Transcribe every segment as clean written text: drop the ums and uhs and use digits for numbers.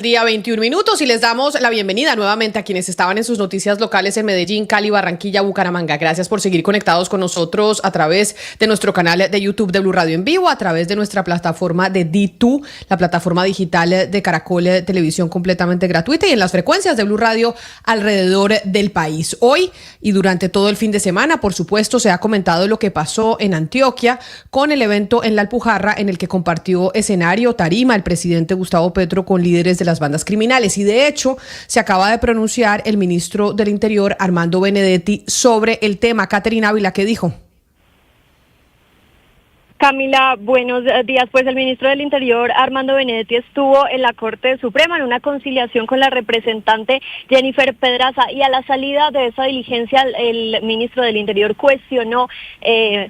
Día 21 minutos y les damos la bienvenida nuevamente a quienes estaban en sus noticias locales en Medellín, Cali, Barranquilla, Bucaramanga. Gracias por seguir conectados con nosotros a través de nuestro canal de YouTube de Blue Radio en vivo, a través de nuestra plataforma de D2, la plataforma digital de Caracol Televisión completamente gratuita y en las frecuencias de Blue Radio alrededor del país. Hoy y durante todo el fin de semana, por supuesto, se ha comentado lo que pasó en Antioquia con el evento en La Alpujarra en el que compartió escenario, tarima, el presidente Gustavo Petro con líderes de las bandas criminales. Y de hecho, se acaba de pronunciar el ministro del Interior, Armando Benedetti, sobre el tema. Caterina Ávila, ¿qué dijo? Camila, buenos días. Pues el ministro del Interior, Armando Benedetti, estuvo en la Corte Suprema en una conciliación con la representante Jennifer Pedraza y a la salida de esa diligencia el ministro del Interior cuestionó,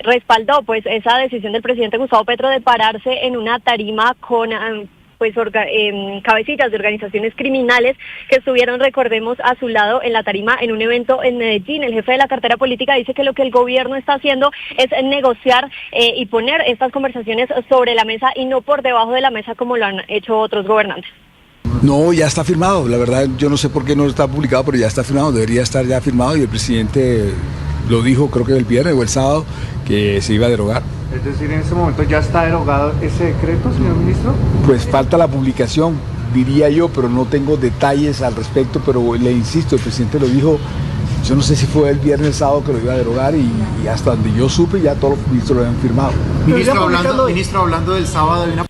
respaldó pues esa decisión del presidente Gustavo Petro de pararse en una tarima con cabecillas de organizaciones criminales que estuvieron, recordemos, a su lado en la tarima en un evento en Medellín. El jefe de la cartera política dice que lo que el gobierno está haciendo es negociar y poner estas conversaciones sobre la mesa y no por debajo de la mesa como lo han hecho otros gobernantes. No, ya está firmado. La verdad, yo no sé por qué no está publicado, pero ya está firmado. Debería estar ya firmado y el presidente lo dijo, creo que el viernes o el sábado, que se iba a derogar. Es decir, en ese momento ya está derogado ese decreto, señor ministro. Pues falta la publicación, diría yo, pero no tengo detalles al respecto, pero le insisto, el presidente lo dijo, yo no sé si fue el viernes o el sábado que lo iba a derogar y hasta donde yo supe ya todos los ministros lo habían firmado. Ministro, hablando del sábado de una...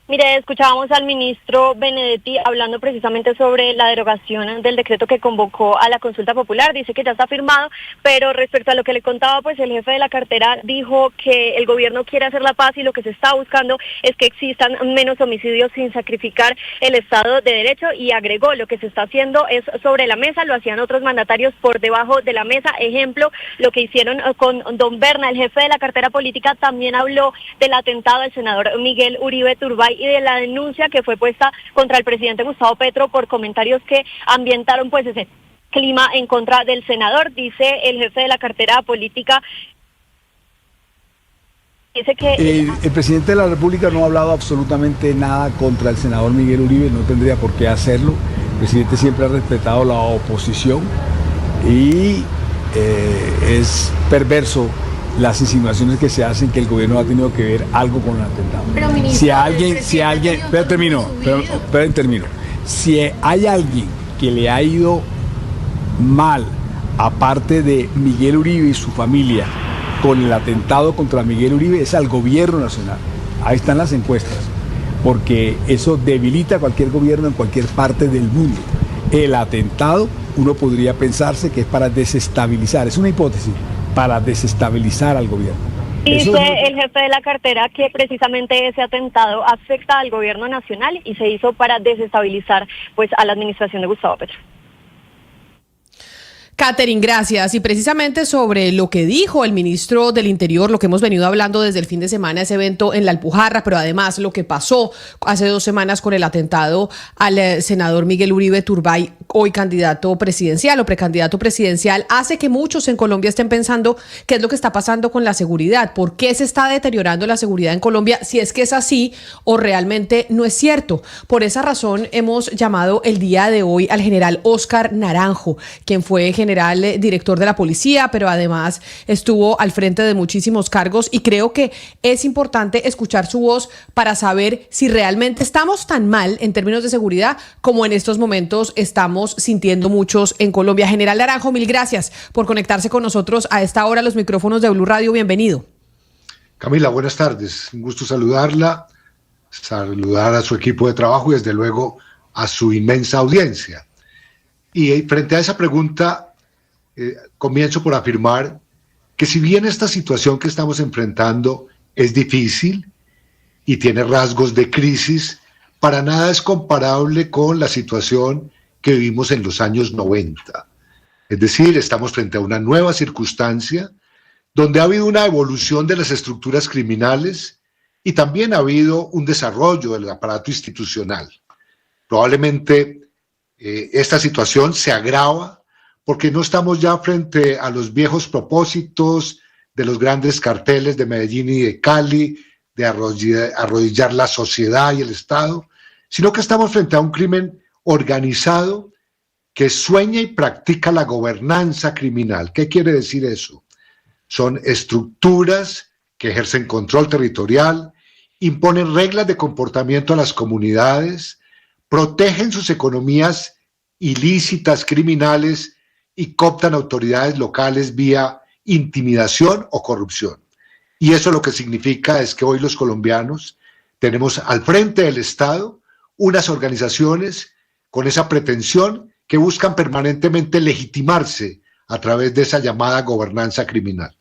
Mire, escuchábamos al ministro Benedetti hablando precisamente sobre la derogación del decreto que convocó a la consulta popular. Dice que ya está firmado, pero respecto a lo que le contaba, pues el jefe de la cartera dijo que el gobierno quiere hacer la paz y lo que se está buscando es que existan menos homicidios sin sacrificar el Estado de Derecho, y agregó, lo que se está haciendo es sobre la mesa, lo hacían otros mandatarios por debajo de la mesa. Ejemplo, lo que hicieron con don Berna. El jefe de la cartera política también habló del atentado al senador Miguel Uribe Turbay y de la denuncia que fue puesta contra el presidente Gustavo Petro por comentarios que ambientaron pues ese clima en contra del senador. Dice el jefe de la cartera política, dice que el presidente de la República no ha hablado absolutamente nada contra el senador Miguel Uribe, no tendría por qué hacerlo. El presidente siempre ha respetado la oposición y es perverso las insinuaciones que se hacen que el gobierno ha tenido que ver algo con el atentado. Pero, ministro, termino. Si hay alguien que le ha ido mal, aparte de Miguel Uribe y su familia, con el atentado contra Miguel Uribe, es al gobierno nacional. Ahí están las encuestas, porque eso debilita a cualquier gobierno en cualquier parte del mundo. El atentado, uno podría pensarse que es para desestabilizar, es una hipótesis, para desestabilizar al gobierno. Dice el jefe de la cartera que precisamente ese atentado afecta al gobierno nacional y se hizo para desestabilizar pues a la administración de Gustavo Petro. Catherine, gracias. Y precisamente sobre lo que dijo el ministro del Interior, lo que hemos venido hablando desde el fin de semana, ese evento en La Alpujarra, pero además lo que pasó hace 2 semanas con el atentado al senador Miguel Uribe Turbay, hoy candidato presidencial o precandidato presidencial, hace que muchos en Colombia estén pensando qué es lo que está pasando con la seguridad, por qué se está deteriorando la seguridad en Colombia, si es que es así o realmente no es cierto. Por esa razón hemos llamado el día de hoy al general Óscar Naranjo, quien fue general director de la policía, pero además estuvo al frente de muchísimos cargos, y creo que es importante escuchar su voz para saber si realmente estamos tan mal en términos de seguridad como en estos momentos estamos sintiendo muchos en Colombia. General Naranjo, mil gracias por conectarse con nosotros a esta hora a los micrófonos de Blue Radio. Bienvenido. Camila, buenas tardes. Un gusto saludarla, saludar a su equipo de trabajo y desde luego a su inmensa audiencia. Y frente a esa pregunta, comienzo por afirmar que si bien esta situación que estamos enfrentando es difícil y tiene rasgos de crisis, para nada es comparable con la situación que vivimos en los años 90. Es decir, estamos frente a una nueva circunstancia donde ha habido una evolución de las estructuras criminales y también ha habido un desarrollo del aparato institucional. Probablemente esta situación se agrava porque no estamos ya frente a los viejos propósitos de los grandes carteles de Medellín y de Cali, de arrodillar la sociedad y el Estado, sino que estamos frente a un crimen organizado que sueña y practica la gobernanza criminal. ¿Qué quiere decir eso? Son estructuras que ejercen control territorial, imponen reglas de comportamiento a las comunidades, protegen sus economías ilícitas, criminales y cooptan autoridades locales vía intimidación o corrupción. Y eso lo que significa es que hoy los colombianos tenemos al frente del Estado unas organizaciones con esa pretensión que buscan permanentemente legitimarse a través de esa llamada gobernanza criminal.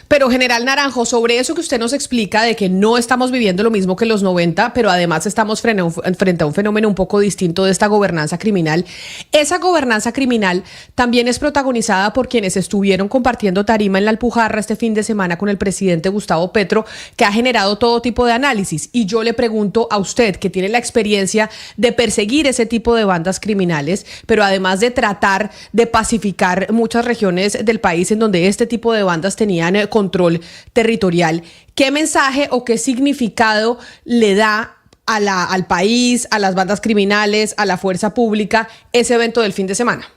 Pero, general Naranjo, sobre eso que usted nos explica de que no estamos viviendo lo mismo que los 90, pero además estamos frente a un fenómeno un poco distinto de esta gobernanza criminal. Esa gobernanza criminal también es protagonizada por quienes estuvieron compartiendo tarima en la Alpujarra este fin de semana con el presidente Gustavo Petro, que ha generado todo tipo de análisis. Y yo le pregunto a usted, que tiene la experiencia de perseguir ese tipo de bandas criminales, pero además de tratar de pacificar muchas regiones del país en donde este tipo de bandas tenían control territorial, ¿qué mensaje o qué significado le da al país, a las bandas criminales, a la fuerza pública, ese evento del fin de semana?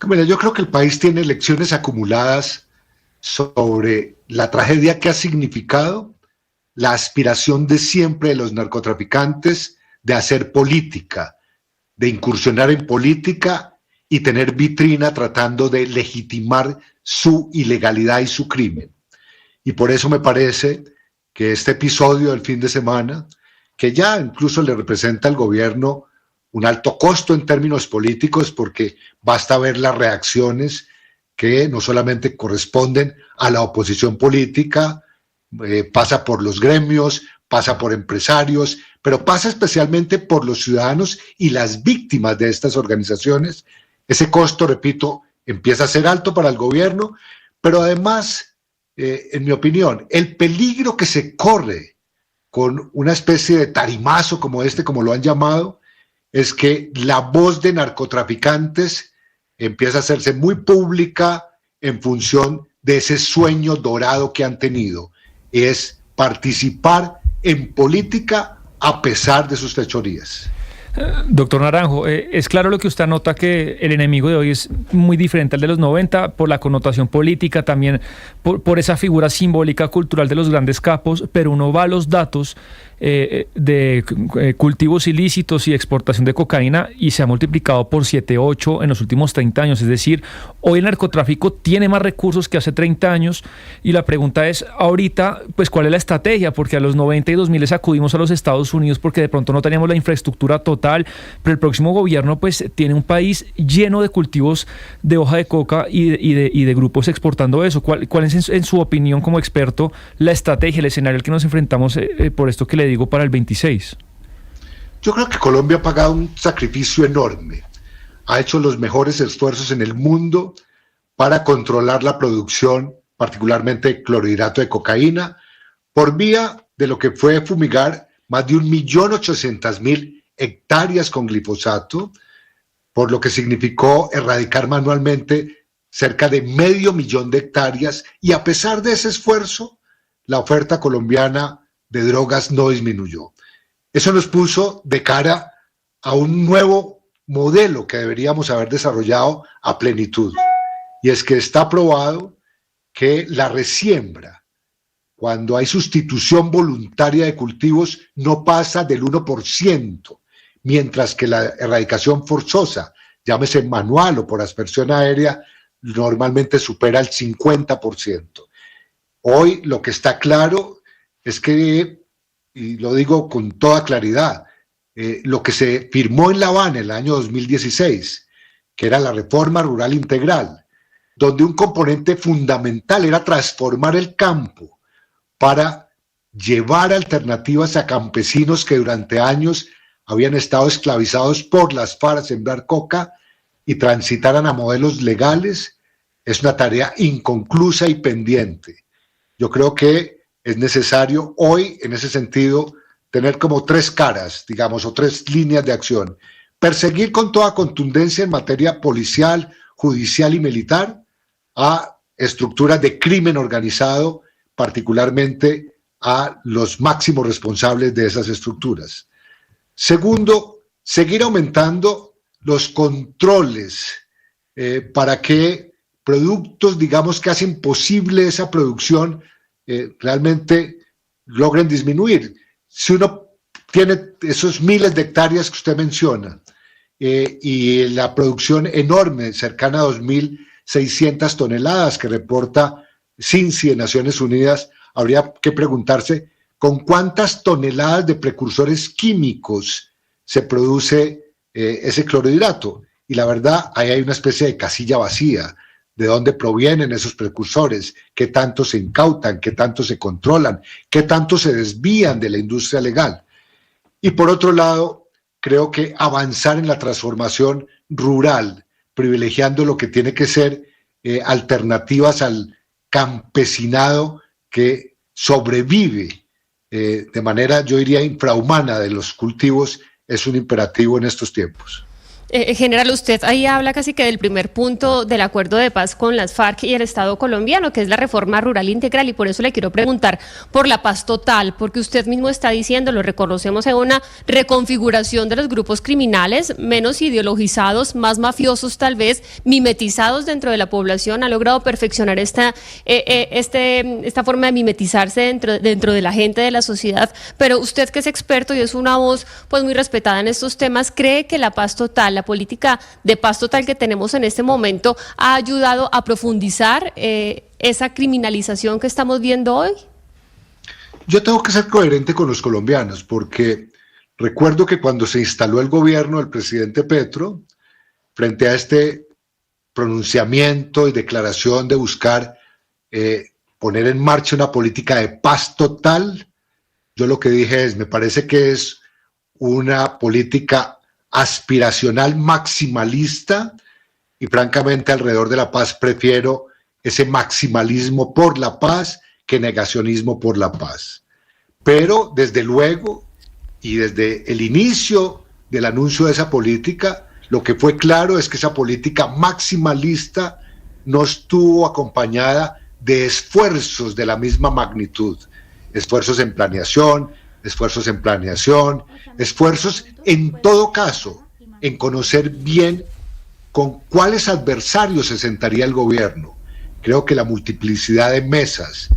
Mira, yo creo que el país tiene lecciones acumuladas sobre la tragedia que ha significado la aspiración de siempre de los narcotraficantes de hacer política, de incursionar en política y tener vitrina tratando de legitimar su ilegalidad y su crimen. Y por eso me parece que este episodio del fin de semana, que ya incluso le representa al gobierno un alto costo en términos políticos, porque basta ver las reacciones que no solamente corresponden a la oposición política, pasa por los gremios, pasa por empresarios, pero pasa especialmente por los ciudadanos y las víctimas de estas organizaciones. Ese costo, repito, empieza a ser alto para el gobierno, pero además, en mi opinión, el peligro que se corre con una especie de tarimazo como este, como lo han llamado, es que la voz de narcotraficantes empieza a hacerse muy pública en función de ese sueño dorado que han tenido, es participar en política a pesar de sus fechorías. Doctor Naranjo, es claro lo que usted anota, que el enemigo de hoy es muy diferente al de los 90 por la connotación política, también por esa figura simbólica cultural de los grandes capos, pero uno va a los datos de cultivos ilícitos y exportación de cocaína y se ha multiplicado por 7, 8 en los últimos 30 años. Es decir, hoy el narcotráfico tiene más recursos que hace 30 años y la pregunta es ahorita, pues, ¿cuál es la estrategia? Porque a los 90 y 2000 acudimos a los Estados Unidos porque de pronto no teníamos la infraestructura total, pero el próximo gobierno pues tiene un país lleno de cultivos de hoja de coca y de grupos exportando eso. ¿Cuál es, en su opinión como experto, la estrategia, el escenario al que nos enfrentamos por esto que le digo para el 26? Yo creo que Colombia ha pagado un sacrificio enorme. Ha hecho los mejores esfuerzos en el mundo para controlar la producción, particularmente de clorhidrato de cocaína, por vía de lo que fue fumigar más de 1.800.000 hectáreas con glifosato, por lo que significó erradicar manualmente cerca de 500.000 de hectáreas, y a pesar de ese esfuerzo, la oferta colombiana de drogas no disminuyó. Eso nos puso de cara a un nuevo modelo que deberíamos haber desarrollado a plenitud, y es que está probado que la resiembra, cuando hay sustitución voluntaria de cultivos, no pasa del 1%, mientras que la erradicación forzosa, llámese manual o por aspersión aérea, normalmente supera el 50%. Hoy lo que está claro es que, y lo digo con toda claridad, lo que se firmó en La Habana en el año 2016, que era la reforma rural integral, donde un componente fundamental era transformar el campo para llevar alternativas a campesinos que durante años habían estado esclavizados por las FARC a sembrar coca y transitaran a modelos legales, es una tarea inconclusa y pendiente. Yo creo que es necesario hoy, en ese sentido, tener como 3 caras, digamos, o 3 líneas de acción. Perseguir con toda contundencia en materia policial, judicial y militar a estructuras de crimen organizado, particularmente a los máximos responsables de esas estructuras. Segundo, seguir aumentando los controles para que productos, digamos, que hacen posible esa producción, realmente logren disminuir. Si uno tiene esos miles de hectáreas que usted menciona y la producción enorme, cercana a 2.600 toneladas que reporta CINCI de Naciones Unidas, habría que preguntarse con cuántas toneladas de precursores químicos se produce ese clorhidrato. Y la verdad, ahí hay una especie de casilla vacía. ¿De dónde provienen esos precursores? ¿Qué tanto se incautan? ¿Qué tanto se controlan? ¿Qué tanto se desvían de la industria legal? Y por otro lado, creo que avanzar en la transformación rural, privilegiando lo que tiene que ser alternativas al campesinado que sobrevive de manera, yo diría, infrahumana de los cultivos, es un imperativo en estos tiempos. General, usted ahí habla casi que del primer punto del acuerdo de paz con las FARC y el Estado colombiano, que es la reforma rural integral, y por eso le quiero preguntar por la paz total, porque usted mismo está diciendo, lo reconocemos, en una reconfiguración de los grupos criminales, menos ideologizados, más mafiosos tal vez, mimetizados dentro de la población, ha logrado perfeccionar esta forma de mimetizarse dentro de la gente, de la sociedad, pero usted que es experto y es una voz pues muy respetada en estos temas, ¿cree que la paz total, la política de paz total que tenemos en este momento ha ayudado a profundizar esa criminalización que estamos viendo hoy? Yo tengo que ser coherente con los colombianos, porque recuerdo que cuando se instaló el gobierno del presidente Petro, frente a este pronunciamiento y declaración de buscar poner en marcha una política de paz total, yo lo que dije es, me parece que es una política aspiracional maximalista y francamente alrededor de la paz prefiero ese maximalismo por la paz que negacionismo por la paz. Pero desde luego y desde el inicio del anuncio de esa política, lo que fue claro es que esa política maximalista no estuvo acompañada de esfuerzos de la misma magnitud, esfuerzos en planeación, esfuerzos en todo caso en conocer bien con cuáles adversarios se sentaría el gobierno. Creo que la multiplicidad de mesas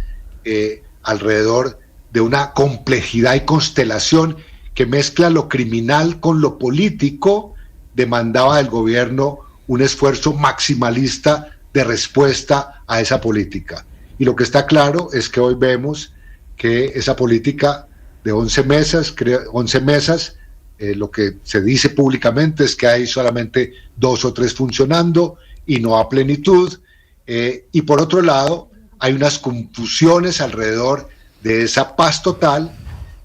alrededor de una complejidad y constelación que mezcla lo criminal con lo político demandaba del gobierno un esfuerzo maximalista de respuesta a esa política. Y lo que está claro es que hoy vemos que esa política de 11 mesas, lo que se dice públicamente es que hay solamente 2 o 3 funcionando y no a plenitud, y por otro lado hay unas confusiones alrededor de esa paz total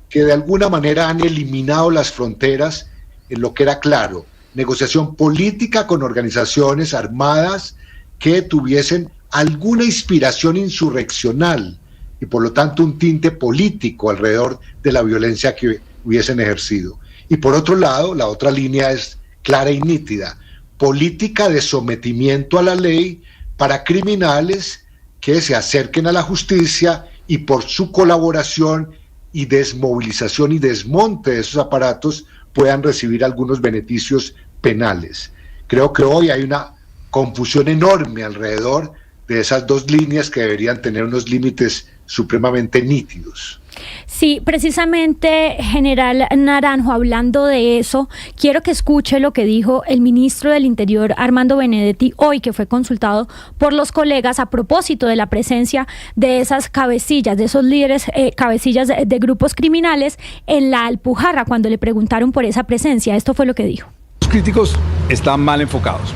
que de alguna manera han eliminado las fronteras en lo que era claro, negociación política con organizaciones armadas que tuviesen alguna inspiración insurreccional y por lo tanto un tinte político alrededor de la violencia que hubiesen ejercido. Y por otro lado, la otra línea es clara y nítida, política de sometimiento a la ley para criminales que se acerquen a la justicia y por su colaboración y desmovilización y desmonte de esos aparatos puedan recibir algunos beneficios penales. Creo que hoy hay una confusión enorme alrededor de esas dos líneas que deberían tener unos límites supremamente nítidos. Sí, precisamente, General Naranjo, hablando de eso, quiero que escuche lo que dijo el ministro del Interior, Armando Benedetti, hoy que fue consultado por los colegas a propósito de la presencia de esas cabecillas, de esos líderes, cabecillas de grupos criminales en la Alpujarra, cuando le preguntaron por esa presencia. Esto fue lo que dijo. Los críticos están mal enfocados.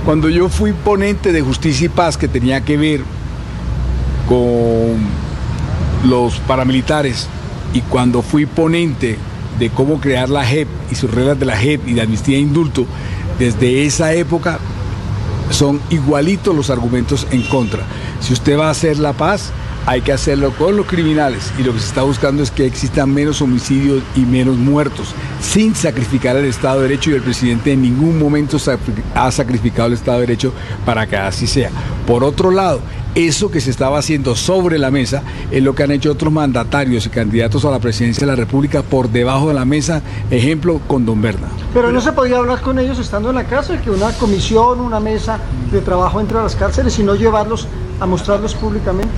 Cuando yo fui ponente de Justicia y Paz, que tenía que ver con los paramilitares, y cuando fui ponente de cómo crear la JEP y sus reglas de la JEP y de amnistía e indulto, desde esa época son igualitos los argumentos en contra. Si usted va a hacer la paz, hay que hacerlo con los criminales, y lo que se está buscando es que existan menos homicidios y menos muertos, sin sacrificar el Estado de Derecho, y el presidente en ningún momento ha sacrificado el Estado de Derecho para que así sea. Por otro lado, Eso que se estaba haciendo sobre la mesa es lo que han hecho otros mandatarios y candidatos a la presidencia de la República por debajo de la mesa, ejemplo con don Berna. Pero no se podía hablar con ellos estando en la cárcel, que una comisión, una mesa de trabajo entre las cárceles y no llevarlos a mostrarlos públicamente.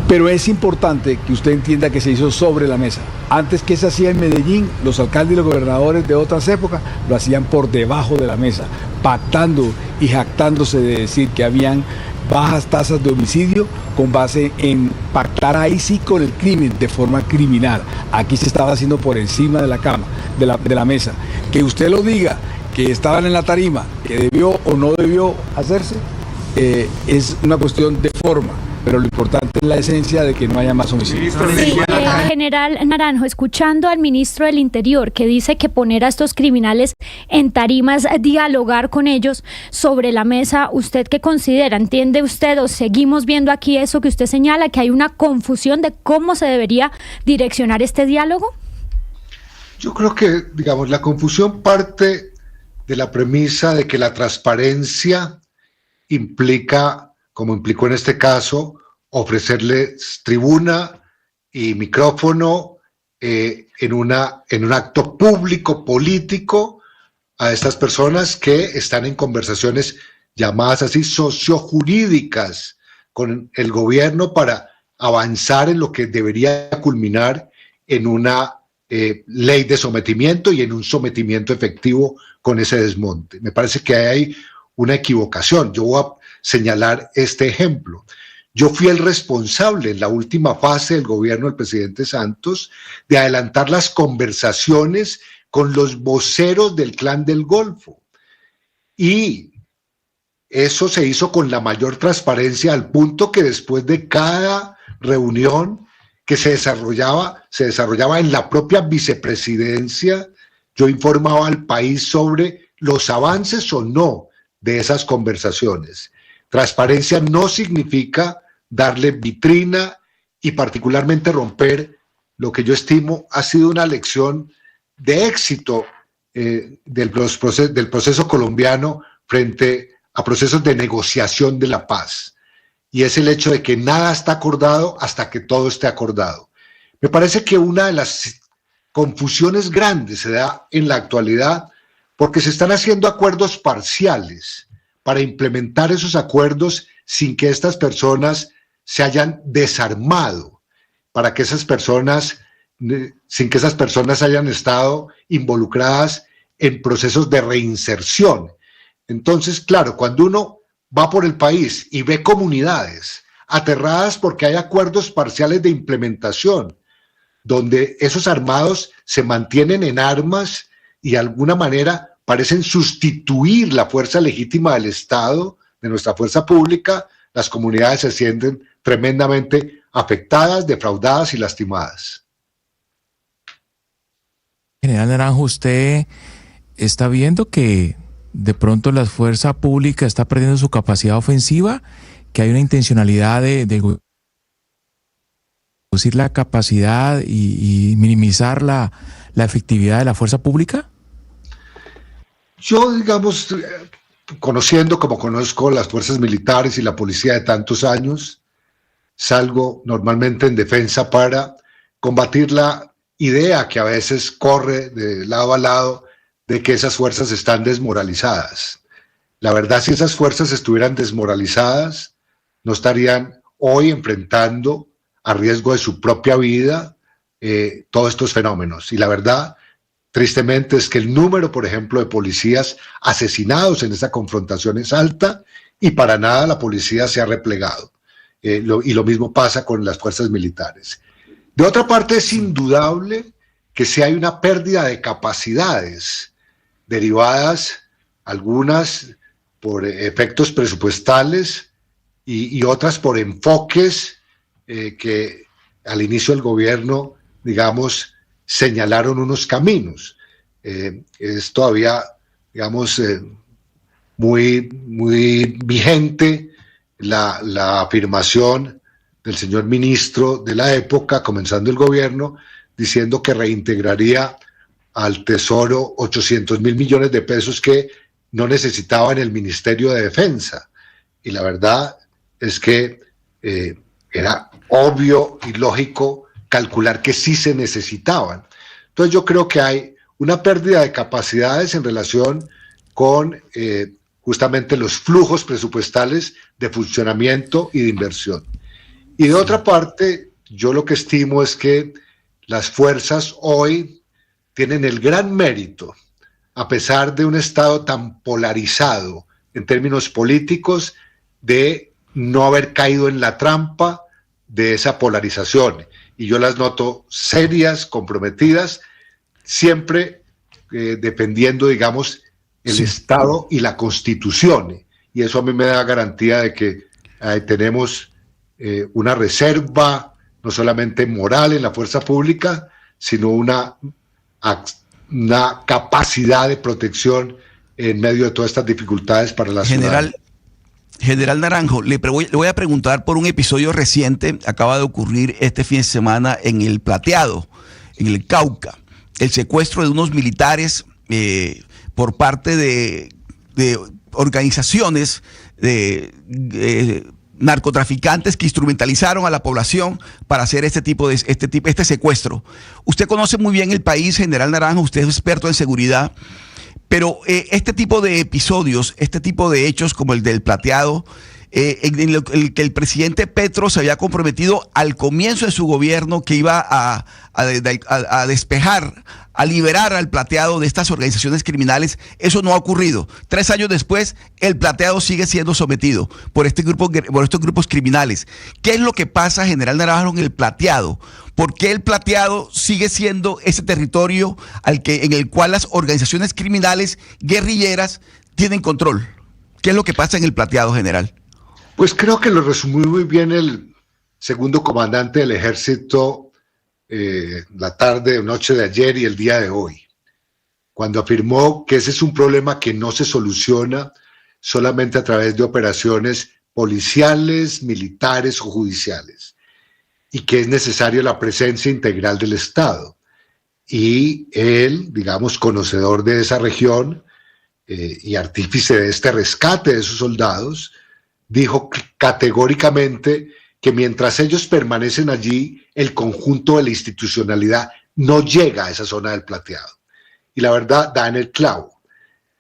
Pero es importante que usted entienda que se hizo sobre la mesa. Antes que se hacía en Medellín, los alcaldes y los gobernadores de otras épocas lo hacían por debajo de la mesa, pactando y jactándose de decir que habían bajas tasas de homicidio con base en pactar ahí sí con el crimen de forma criminal. Aquí se estaba haciendo por encima de la cama, de la mesa. Que usted lo diga, que estaban en la tarima, que debió o no debió hacerse, es una cuestión de forma. Pero lo importante es la esencia de que no haya más homicidios. Sí, general Naranjo, escuchando al ministro del Interior que dice que poner a estos criminales en tarimas, dialogar con ellos sobre la mesa, ¿usted qué considera? ¿Entiende usted o seguimos viendo aquí eso que usted señala, que hay una confusión de cómo se debería direccionar este diálogo? Yo creo que, digamos, la confusión parte de la premisa de que la transparencia implica, como implicó en este caso, ofrecerles tribuna y micrófono en un acto público político a estas personas que están en conversaciones llamadas así sociojurídicas con el gobierno para avanzar en lo que debería culminar en una ley de sometimiento y en un sometimiento efectivo con ese desmonte. Me parece que hay una equivocación. Yo voy a señalar este ejemplo. Yo fui el responsable en la última fase del gobierno del presidente Santos de adelantar las conversaciones con los voceros del Clan del Golfo. Y eso se hizo con la mayor transparencia al punto que después de cada reunión que se desarrollaba en la propia vicepresidencia, yo informaba al país sobre los avances o no de esas conversaciones. Transparencia no significa darle vitrina y particularmente romper lo que yo estimo ha sido una lección de éxito del proceso colombiano frente a procesos de negociación de la paz. Y es el hecho de que nada está acordado hasta que todo esté acordado. Me parece que una de las confusiones grandes se da en la actualidad porque se están haciendo acuerdos parciales para implementar esos acuerdos sin que estas personas se hayan desarmado, para que esas personas, sin que esas personas hayan estado involucradas en procesos de reinserción. Entonces, claro, cuando uno va por el país y ve comunidades aterradas porque hay acuerdos parciales de implementación, donde esos armados se mantienen en armas y de alguna manera parecen sustituir la fuerza legítima del Estado, de nuestra fuerza pública, las comunidades se sienten tremendamente afectadas, defraudadas y lastimadas. General Naranjo, ¿usted está viendo que de pronto la fuerza pública está perdiendo su capacidad ofensiva, que hay una intencionalidad de reducir la capacidad y minimizar la efectividad de la fuerza pública? Yo, digamos, conociendo como conozco las fuerzas militares y la policía de tantos años, salgo normalmente en defensa para combatir la idea que a veces corre de lado a lado de que esas fuerzas están desmoralizadas. La verdad, si esas fuerzas estuvieran desmoralizadas, no estarían hoy enfrentando a riesgo de su propia vida todos estos fenómenos. Y la verdad, tristemente, es que el número, por ejemplo, de policías asesinados en esa confrontación es alta y para nada la policía se ha replegado. Y lo mismo pasa con las fuerzas militares. De otra parte, es indudable que sí hay una pérdida de capacidades derivadas, algunas por efectos presupuestales y otras por enfoques que al inicio del gobierno, digamos, señalaron unos caminos. Es todavía, digamos, muy vigente la afirmación del señor ministro de la época, comenzando el gobierno, diciendo que reintegraría al Tesoro 800.000 millones de pesos que no necesitaba en el Ministerio de Defensa. Y la verdad es que era obvio y lógico calcular que sí se necesitaban. Entonces yo creo que hay una pérdida de capacidades en relación con justamente los flujos presupuestales de funcionamiento y de inversión. Y de otra parte, yo lo que estimo es que las fuerzas hoy tienen el gran mérito, a pesar de un Estado tan polarizado en términos políticos, de no haber caído en la trampa de esa polarización. Y yo las noto serias, comprometidas, siempre dependiendo, digamos, el Estado y la Constitución. Y eso a mí me da garantía de que tenemos una reserva, no solamente moral en la fuerza pública, sino una capacidad de protección en medio de todas estas dificultades para la ciudadanía. General Naranjo, le voy a preguntar por un episodio reciente, acaba de ocurrir este fin de semana en El Plateado, en el Cauca, el secuestro de unos militares por parte de organizaciones de narcotraficantes que instrumentalizaron a la población para hacer este secuestro. Usted conoce muy bien el país, General Naranjo, usted es experto en seguridad. Pero este tipo de episodios, este tipo de hechos como el del Plateado, en el que el presidente Petro se había comprometido al comienzo de su gobierno que iba a despejar, a liberar al Plateado de estas organizaciones criminales, eso no ha ocurrido. 3 años después, el Plateado sigue siendo sometido por estos grupos criminales. ¿Qué es lo que pasa, General Naranjo, en el Plateado? ¿Por qué el Plateado sigue siendo ese territorio en el cual las organizaciones criminales guerrilleras tienen control? ¿Qué es lo que pasa en el Plateado, general? Pues creo que lo resumió muy bien el segundo comandante del ejército la tarde o noche de ayer y el día de hoy, cuando afirmó que ese es un problema que no se soluciona solamente a través de operaciones policiales, militares o judiciales, y que es necesaria la presencia integral del Estado. Y él, digamos, conocedor de esa región y artífice de este rescate de esos soldados, dijo categóricamente que mientras ellos permanecen allí, el conjunto de la institucionalidad no llega a esa zona del Plateado. Y la verdad da en el clavo.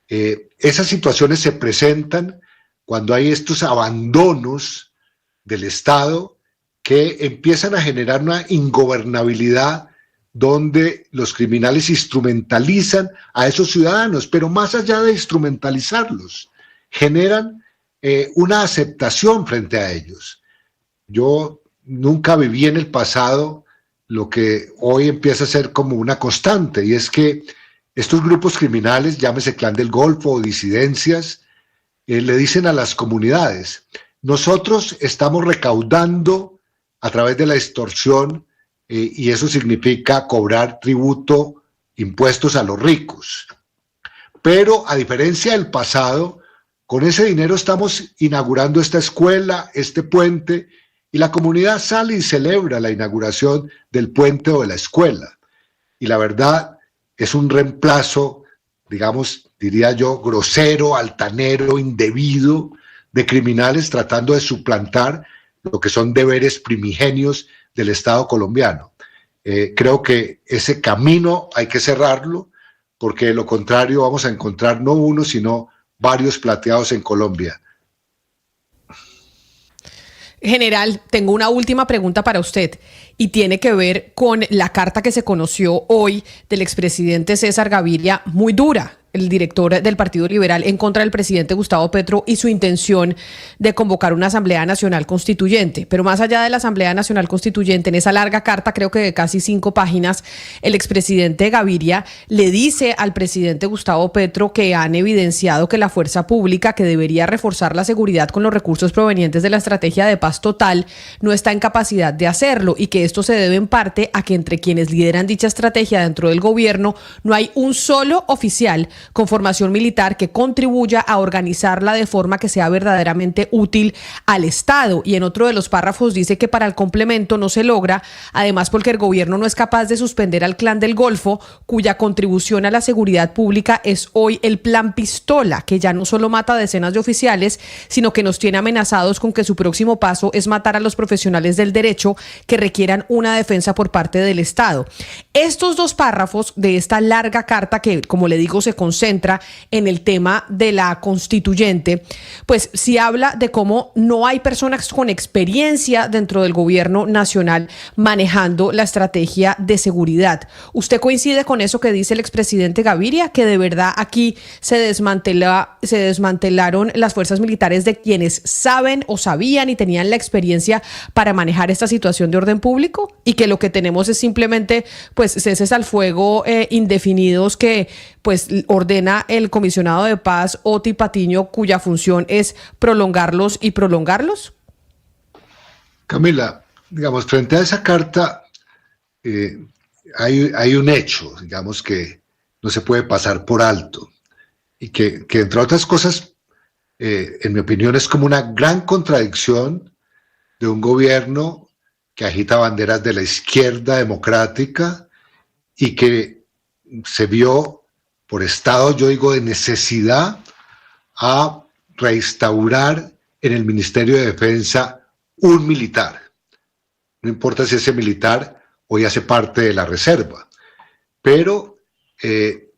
Esas situaciones se presentan cuando hay estos abandonos del Estado que empiezan a generar una ingobernabilidad donde los criminales instrumentalizan a esos ciudadanos, pero más allá de instrumentalizarlos, generan una aceptación frente a ellos. Yo nunca viví en el pasado lo que hoy empieza a ser como una constante, y es que estos grupos criminales, llámese Clan del Golfo o disidencias, le dicen a las comunidades: nosotros estamos recaudando a través de la extorsión, y eso significa cobrar tributo, impuestos a los ricos. Pero a diferencia del pasado, con ese dinero estamos inaugurando esta escuela, este puente, y la comunidad sale y celebra la inauguración del puente o de la escuela. Y la verdad es un reemplazo, digamos, diría yo, grosero, altanero, indebido, de criminales tratando de suplantar lo que son deberes primigenios del Estado colombiano. Creo que ese camino hay que cerrarlo, porque de lo contrario vamos a encontrar no uno, sino varios plateados en Colombia. General, tengo una última pregunta para usted y tiene que ver con la carta que se conoció hoy del expresidente César Gaviria, muy dura, el director del Partido Liberal, en contra del presidente Gustavo Petro y su intención de convocar una Asamblea Nacional Constituyente. Pero más allá de la Asamblea Nacional Constituyente, en esa larga carta, creo que de casi 5 páginas, el expresidente Gaviria le dice al presidente Gustavo Petro que han evidenciado que la fuerza pública, que debería reforzar la seguridad con los recursos provenientes de la estrategia de paz total, no está en capacidad de hacerlo, y que que esto se debe en parte a que entre quienes lideran dicha estrategia dentro del gobierno no hay un solo oficial con formación militar que contribuya a organizarla de forma que sea verdaderamente útil al Estado. Y en otro de los párrafos dice que para el complemento no se logra, además porque el gobierno no es capaz de suspender al Clan del Golfo, cuya contribución a la seguridad pública es hoy el Plan Pistola, que ya no solo mata a decenas de oficiales, sino que nos tiene amenazados con que su próximo paso es matar a los profesionales del derecho que requieran una defensa por parte del Estado. Estos dos párrafos de esta larga carta que, como le digo, se concentra en el tema de la constituyente, pues sí habla de cómo no hay personas con experiencia dentro del gobierno nacional manejando la estrategia de seguridad. ¿Usted coincide con eso que dice el expresidente Gaviria, que de verdad aquí se desmantelaron las fuerzas militares de quienes saben o sabían y tenían la experiencia para manejar esta situación de orden público, y que lo que tenemos es simplemente pues ceses al fuego indefinidos que pues ordena el comisionado de paz Oti Patiño, cuya función es prolongarlos y prolongarlos? Camila, digamos, frente a esa carta hay un hecho, digamos, que no se puede pasar por alto y que entre otras cosas, en mi opinión, es como una gran contradicción de un gobierno que agita banderas de la izquierda democrática y que se vio por estado, yo digo, de necesidad a reinstaurar en el Ministerio de Defensa un militar. No importa si ese militar hoy hace parte de la reserva, pero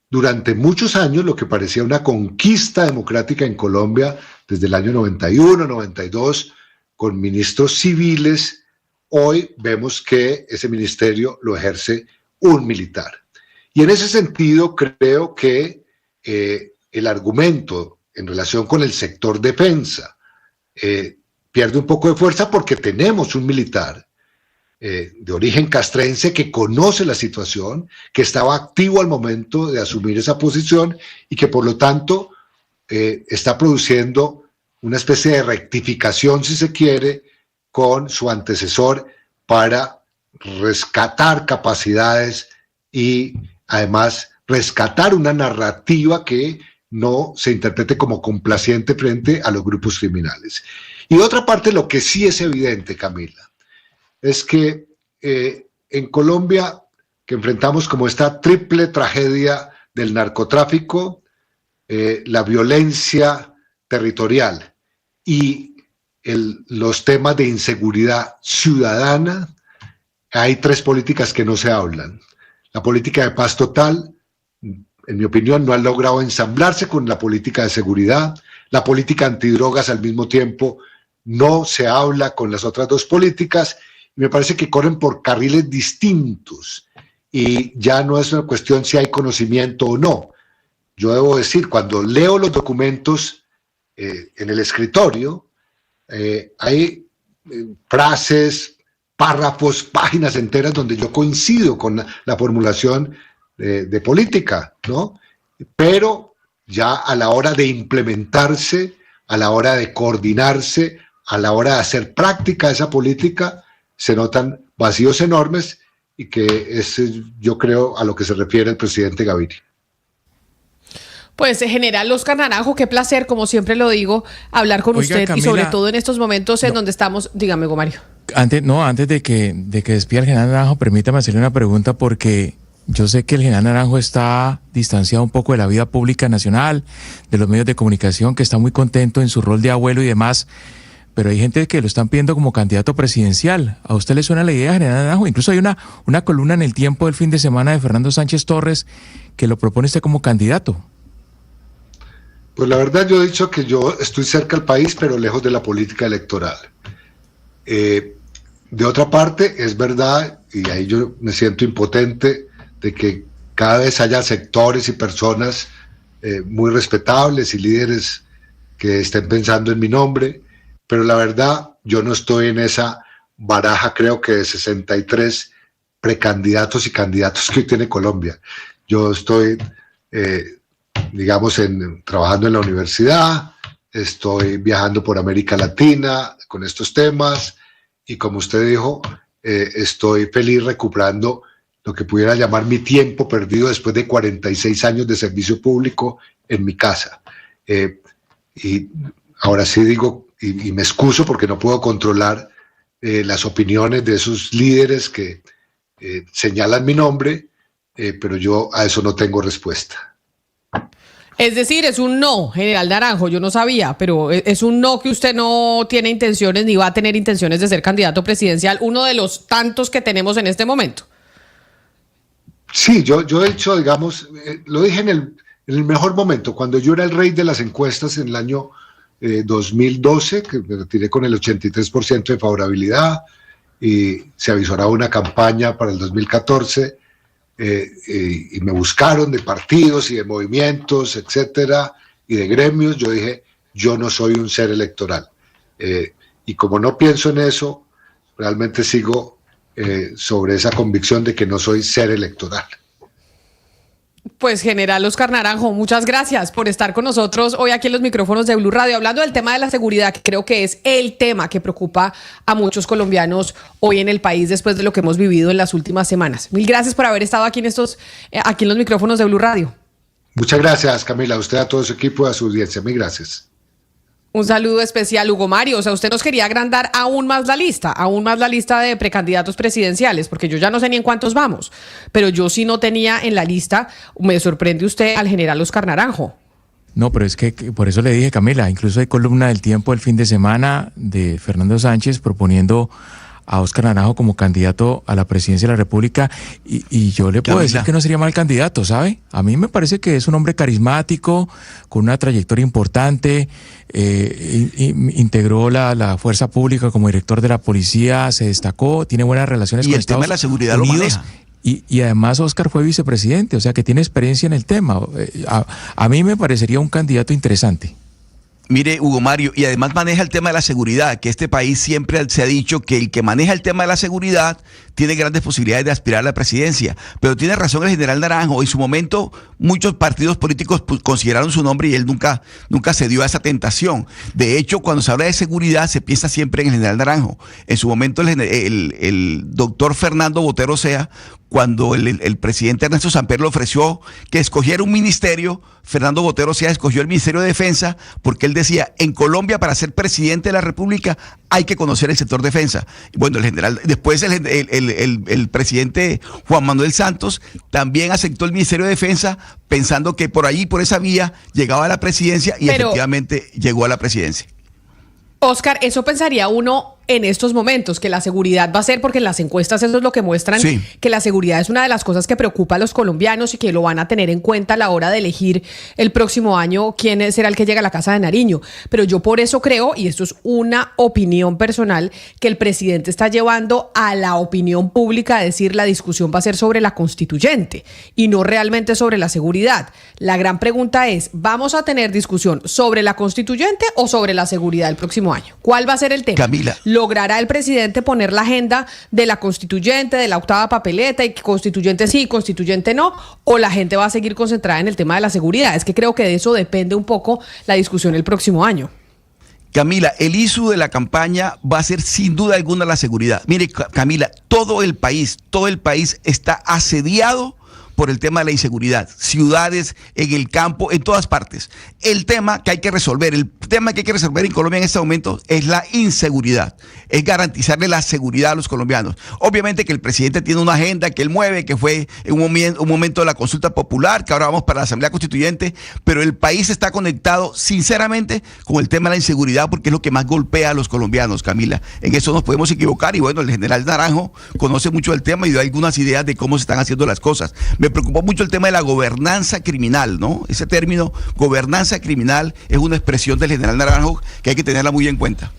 durante muchos años lo que parecía una conquista democrática en Colombia, desde el año 91, 92, con ministros civiles, hoy vemos que ese ministerio lo ejerce un militar. Y en ese sentido creo que el argumento en relación con el sector defensa pierde un poco de fuerza porque tenemos un militar de origen castrense que conoce la situación, que estaba activo al momento de asumir esa posición y que por lo tanto está produciendo una especie de rectificación, si se quiere, con su antecesor para rescatar capacidades y además rescatar una narrativa que no se interprete como complaciente frente a los grupos criminales. Y de otra parte, lo que sí es evidente, Camila, es que en Colombia, que enfrentamos como esta triple tragedia del narcotráfico, la violencia territorial y los temas de inseguridad ciudadana, hay tres políticas que no se hablan. La política de paz total, en mi opinión, no ha logrado ensamblarse con la política de seguridad. La política antidrogas, al mismo tiempo, no se habla con las otras dos políticas. Y me parece que corren por carriles distintos y ya no es una cuestión si hay conocimiento o no. Yo debo decir, cuando leo los documentos en el escritorio, hay frases, párrafos, páginas enteras donde yo coincido con la formulación de política, ¿no? Pero ya a la hora de implementarse, a la hora de coordinarse, a la hora de hacer práctica esa política, se notan vacíos enormes y que es, yo creo, a lo que se refiere el presidente Gaviria. Pues, general Oscar Naranjo, qué placer, como siempre lo digo, hablar con usted, Camila, y sobre todo en estos momentos en donde estamos. Dígame, Hugo Mario. Antes de que despida el general Naranjo, permítame hacerle una pregunta, porque yo sé que el general Naranjo está distanciado un poco de la vida pública nacional, de los medios de comunicación, que está muy contento en su rol de abuelo y demás, pero hay gente que lo están pidiendo como candidato presidencial. ¿A usted le suena la idea, general Naranjo? Incluso hay una columna en El Tiempo del fin de semana de Fernando Sánchez Torres que lo propone usted como candidato. Pues la verdad, yo he dicho que yo estoy cerca del país, pero lejos de la política electoral. De otra parte, es verdad, y ahí yo me siento impotente, de que cada vez haya sectores y personas muy respetables y líderes que estén pensando en mi nombre, pero la verdad, yo no estoy en esa baraja, creo que de 63 precandidatos y candidatos que hoy tiene Colombia. Yo estoy, digamos, trabajando en la universidad, estoy viajando por América Latina con estos temas, y como usted dijo, estoy feliz recuperando lo que pudiera llamar mi tiempo perdido después de 46 años de servicio público en mi casa. Y ahora sí digo, y me excuso porque no puedo controlar las opiniones de esos líderes que señalan mi nombre, pero yo a eso no tengo respuesta. Es decir, es un no, general Naranjo, yo no sabía, pero es un no que usted no tiene intenciones ni va a tener intenciones de ser candidato presidencial, uno de los tantos que tenemos en este momento. Sí, yo he hecho, digamos, lo dije en el mejor momento, cuando yo era el rey de las encuestas en el año 2012, que me retiré con el 83% de favorabilidad, y se avisoraba una campaña para el 2014, y me buscaron de partidos y de movimientos, etcétera, y de gremios. Yo dije, yo no soy un ser electoral. Y como no pienso en eso, realmente sigo sobre esa convicción de que no soy ser electoral. Pues general Óscar Naranjo, muchas gracias por estar con nosotros hoy aquí en los micrófonos de Blue Radio, hablando del tema de la seguridad, que creo que es el tema que preocupa a muchos colombianos hoy en el país después de lo que hemos vivido en las últimas semanas. Mil gracias por haber estado aquí en los micrófonos de Blue Radio. Muchas gracias, Camila, a usted, a todo su equipo y a su audiencia. Mil gracias. Un saludo especial, Hugo Mario. O sea, usted nos quería agrandar aún más la lista de precandidatos presidenciales, porque yo ya no sé ni en cuántos vamos, pero yo sí no tenía en la lista. Me sorprende usted al general Óscar Naranjo. No, pero es que por eso le dije, Camila, incluso hay columna del Tiempo el fin de semana de Fernando Sánchez proponiendo a Óscar Naranjo como candidato a la presidencia de la República, y yo le puedo decir que no sería mal candidato, ¿sabe? A mí me parece que es un hombre carismático, con una trayectoria importante, integró la fuerza pública como director de la policía, se destacó, tiene buenas relaciones con Estados Unidos. Y el tema de la seguridad lo maneja. Y además Óscar fue vicepresidente, o sea que tiene experiencia en el tema. A mí me parecería un candidato interesante. Mire, Hugo Mario, y además maneja el tema de la seguridad, que este país siempre se ha dicho que el que maneja el tema de la seguridad tiene grandes posibilidades de aspirar a la presidencia. Pero tiene razón el general Naranjo, en su momento muchos partidos políticos consideraron su nombre y él nunca cedió a esa tentación. De hecho, cuando se habla de seguridad se piensa siempre en el general Naranjo. En su momento el doctor Fernando Botero Sea, cuando el presidente Ernesto Samper le ofreció que escogiera un ministerio, Fernando Botero Sea escogió el Ministerio de Defensa, porque él decía, en Colombia para ser presidente de la República hay que conocer el sector defensa. Bueno, después el presidente Juan Manuel Santos también aceptó el Ministerio de Defensa, pensando que por esa vía llegaba a la presidencia, y efectivamente llegó a la presidencia. Óscar, eso pensaría uno en estos momentos, que la seguridad va a ser, porque en las encuestas eso es lo que muestran, sí, que la seguridad es una de las cosas que preocupa a los colombianos y que lo van a tener en cuenta a la hora de elegir el próximo año quién será el que llega a la Casa de Nariño. Pero yo por eso creo, y esto es una opinión personal, que el presidente está llevando a la opinión pública a decir la discusión va a ser sobre la constituyente y no realmente sobre la seguridad. La gran pregunta es, ¿vamos a tener discusión sobre la constituyente o sobre la seguridad el próximo año? ¿Cuál va a ser el tema? Camila. ¿Logrará el presidente poner la agenda de la constituyente, de la octava papeleta, y constituyente sí, constituyente no? ¿O la gente va a seguir concentrada en el tema de la seguridad? Es que creo que de eso depende un poco la discusión el próximo año. Camila, el issue de la campaña va a ser sin duda alguna la seguridad. Mire, Camila, todo el país está asediado por el tema de la inseguridad, ciudades, en el campo, en todas partes. El tema que hay que resolver en Colombia en este momento es la inseguridad, es garantizarle la seguridad a los colombianos. Obviamente que el presidente tiene una agenda que él mueve, que fue en un momento de la consulta popular, que ahora vamos para la Asamblea Constituyente, pero el país está conectado sinceramente con el tema de la inseguridad, porque es lo que más golpea a los colombianos, Camila. En eso nos podemos equivocar, y bueno, el general Naranjo conoce mucho el tema y dio algunas ideas de cómo se están haciendo las cosas. Me preocupó mucho el tema de la gobernanza criminal, ¿no? Ese término, gobernanza criminal, es una expresión del general Naranjo que hay que tenerla muy en cuenta.